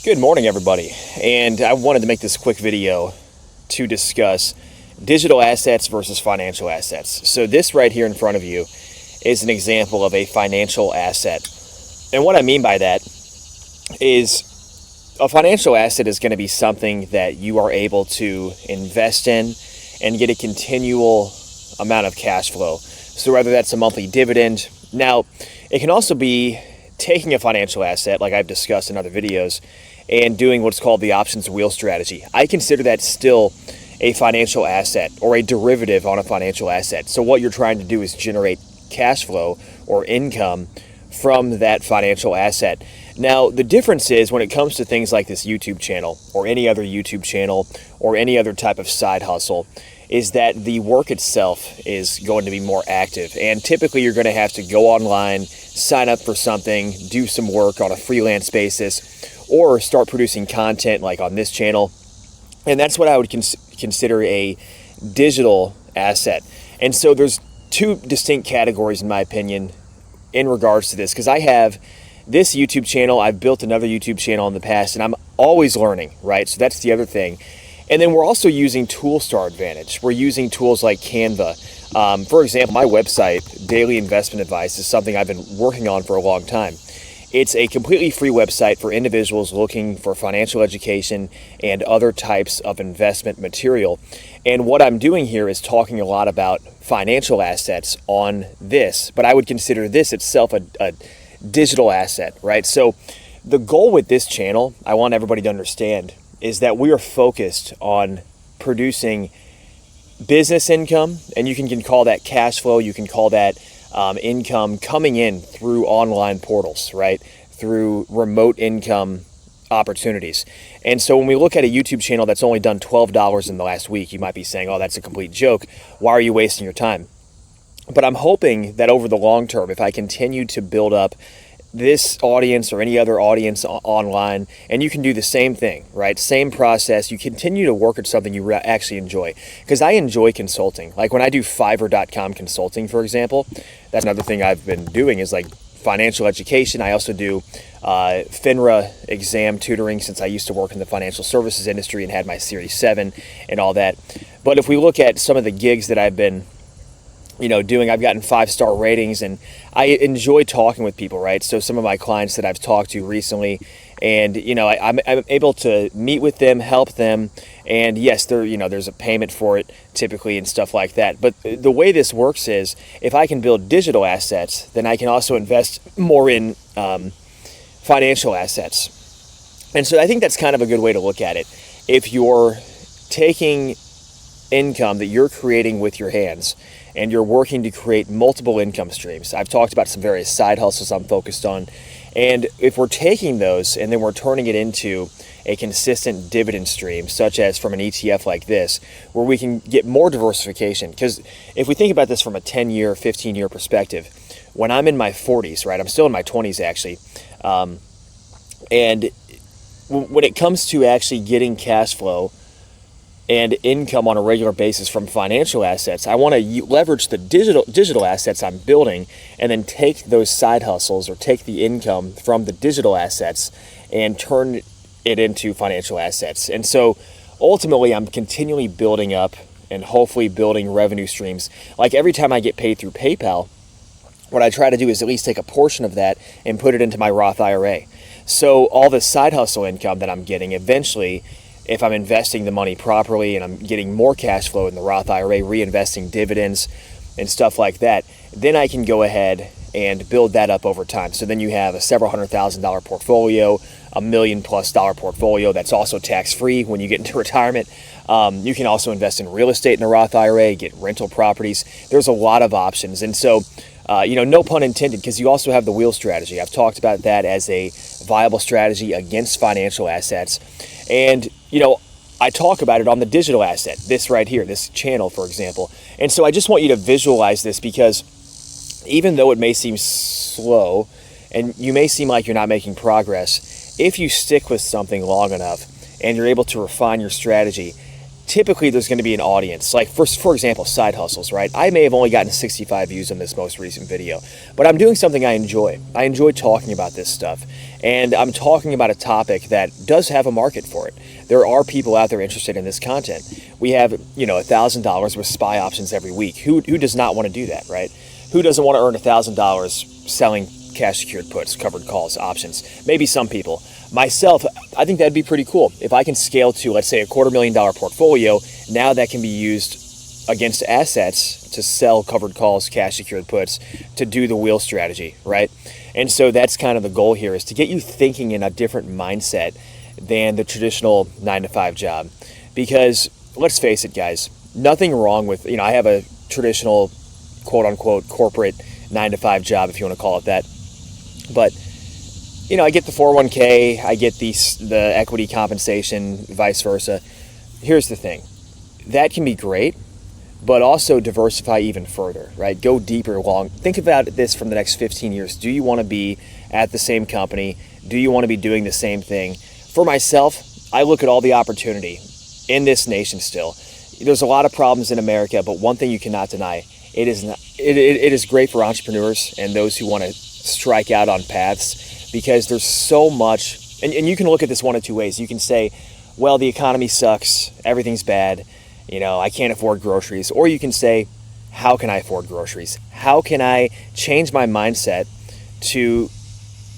Good morning, everybody, and I wanted to make this quick video to discuss digital assets versus financial assets. So this right here in front of you is an example of a financial asset. And what I mean by that is a financial asset is going to be something that you are able to invest in and get a continual amount of cash flow. So whether that's a monthly dividend. Now, it can also be taking a financial asset, like I've discussed in other videos, and doing what's called the options wheel strategy. I consider that still a financial asset or a derivative on a financial asset. So what you're trying to do is generate cash flow or income from that financial asset. Now, the difference is when it comes to things like this YouTube channel or any other YouTube channel or any other type of side hustle, is that the work itself is going to be more active. And typically you're going to have to go online, sign up for something, do some work on a freelance basis, or start producing content like on this channel. And that's what I would consider a digital asset. And so there's two distinct categories, in my opinion, in regards to this, because I have this YouTube channel, I've built another YouTube channel in the past, and I'm always learning, right? So that's the other thing. And then we're also using tools to our advantage. We're using tools like Canva. For example, my website, Daily Investment Advice, is something I've been working on for a long time. It's a completely free website for individuals looking for financial education and other types of investment material. And what I'm doing here is talking a lot about financial assets on this, but I would consider this itself a digital asset, right? So the goal with this channel, I want everybody to understand, is that we are focused on producing business income, and you can call that cash flow, you can call that income coming in through online portals, right? Through remote income opportunities. And so when we look at a YouTube channel that's only done $12 in the last week, you might be saying, oh, that's a complete joke. Why are you wasting your time? But I'm hoping that over the long term, if I continue to build up this audience or any other audience online, and you can do the same thing, right? Same process. You continue to work at something you actually enjoy. Because I enjoy consulting. Like when I do Fiverr.com consulting, for example, that's another thing I've been doing is like financial education. I also do FINRA exam tutoring since I used to work in the financial services industry and had my Series 7 and all that. But if we look at some of the gigs that I've been doing, I've gotten 5-star ratings, and I enjoy talking with people, right? So some of my clients that I've talked to recently, and I'm able to meet with them, help them, and yes, there's a payment for it typically and stuff like that. But the way this works is, if I can build digital assets, then I can also invest more in financial assets. And so I think that's kind of a good way to look at it. If you're taking income that you're creating with your hands and you're working to create multiple income streams. I've talked about some various side hustles I'm focused on. And if we're taking those and then we're turning it into a consistent dividend stream, such as from an ETF like this, where we can get more diversification. Because if we think about this from a 10-year, 15-year perspective, when I'm in my 40s, right, I'm still in my 20s actually, and when it comes to actually getting cash flow and income on a regular basis from financial assets, I want to leverage the digital assets I'm building and then take those side hustles or take the income from the digital assets and turn it into financial assets. And so ultimately I'm continually building up and hopefully building revenue streams. Like every time I get paid through PayPal, what I try to do is at least take a portion of that and put it into my Roth IRA. So all the side hustle income that I'm getting eventually, if I'm investing the money properly and I'm getting more cash flow in the Roth IRA, reinvesting dividends and stuff like that, then I can go ahead and build that up over time. So then you have a several $100,000 portfolio, $1 million+ portfolio that's also tax-free when you get into retirement. You can also invest in real estate in the Roth IRA, get rental properties. There's a lot of options. And so, no pun intended, because you also have the wheel strategy. I've talked about that as a viable strategy against financial assets. And, I talk about it on the digital asset, this right here, this channel, for example. And so I just want you to visualize this, because even though it may seem slow and you may seem like you're not making progress, if you stick with something long enough and you're able to refine your strategy, typically there's going to be an audience. Like for example, side hustles, right? I may have only gotten 65 views on this most recent video, but I'm doing something I enjoy. I enjoy talking about this stuff, and I'm talking about a topic that does have a market for it. There are people out there interested in this content. We have, $1,000 with SPY options every week. Who does not want to do that, right? Who doesn't want to earn $1,000 selling cash secured puts, covered calls, options? Maybe some people. Myself, I think that'd be pretty cool. If I can scale to, let's say, $250,000 portfolio, now that can be used against assets to sell covered calls, cash secured puts, to do the wheel strategy, right? And so that's kind of the goal here, is to get you thinking in a different mindset than the traditional 9-to-5 job. Because let's face it, guys, nothing wrong with, I have a traditional quote unquote corporate 9-to-5 job, if you want to call it that. But I get the 401k, I get the equity compensation, vice versa. Here's the thing. That can be great, but also diversify even further, right? Go deeper, long. Think about this from the next 15 years. Do you want to be at the same company? Do you want to be doing the same thing? For myself, I look at all the opportunity in this nation still. There's a lot of problems in America, but one thing you cannot deny, it is great for entrepreneurs and those who want to strike out on paths, because there's so much, and you can look at this one of two ways. You can say, well, the economy sucks, everything's bad, I can't afford groceries. Or you can say, how can I afford groceries? How can I change my mindset to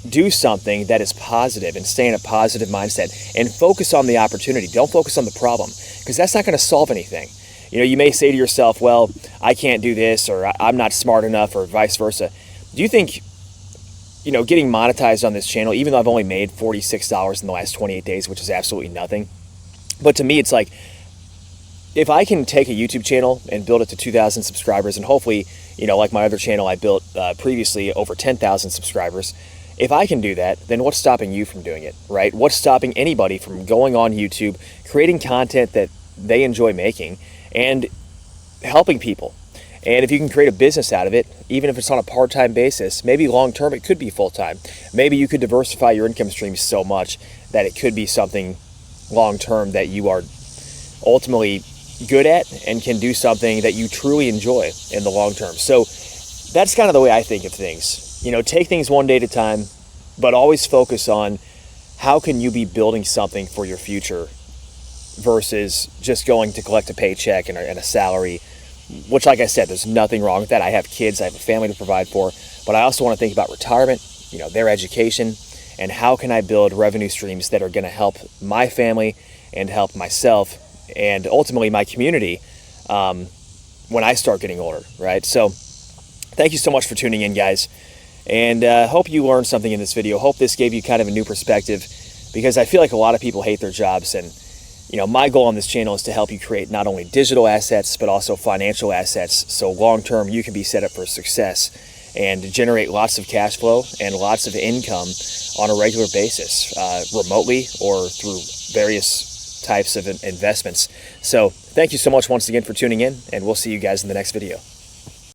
do something that is positive and stay in a positive mindset and focus on the opportunity? Don't focus on the problem, because that's not going to solve anything. You may say to yourself, well, I can't do this, or I'm not smart enough, or vice versa. Do you think getting monetized on this channel, even though I've only made $46 in the last 28 days, which is absolutely nothing. But to me, it's like, if I can take a YouTube channel and build it to 2,000 subscribers, and hopefully, like my other channel I built previously, over 10,000 subscribers, if I can do that, then what's stopping you from doing it, right? What's stopping anybody from going on YouTube, creating content that they enjoy making, and helping people? And if you can create a business out of it, even if it's on a part-time basis, maybe long-term it could be full-time. Maybe you could diversify your income streams so much that it could be something long-term that you are ultimately good at and can do something that you truly enjoy in the long term. So that's kind of the way I think of things. Take things one day at a time, but always focus on how can you be building something for your future versus just going to collect a paycheck and a salary. Which, like I said, there's nothing wrong with that. I have kids, I have a family to provide for, but I also want to think about retirement, their education, and how can I build revenue streams that are going to help my family and help myself and ultimately my community when I start getting older, right? So thank you so much for tuning in, guys, and hope you learned something in this video. Hope this gave you kind of a new perspective, because I feel like a lot of people hate their jobs, and my goal on this channel is to help you create not only digital assets, but also financial assets. So long-term, you can be set up for success and generate lots of cash flow and lots of income on a regular basis, remotely or through various types of investments. So thank you so much once again for tuning in, and we'll see you guys in the next video.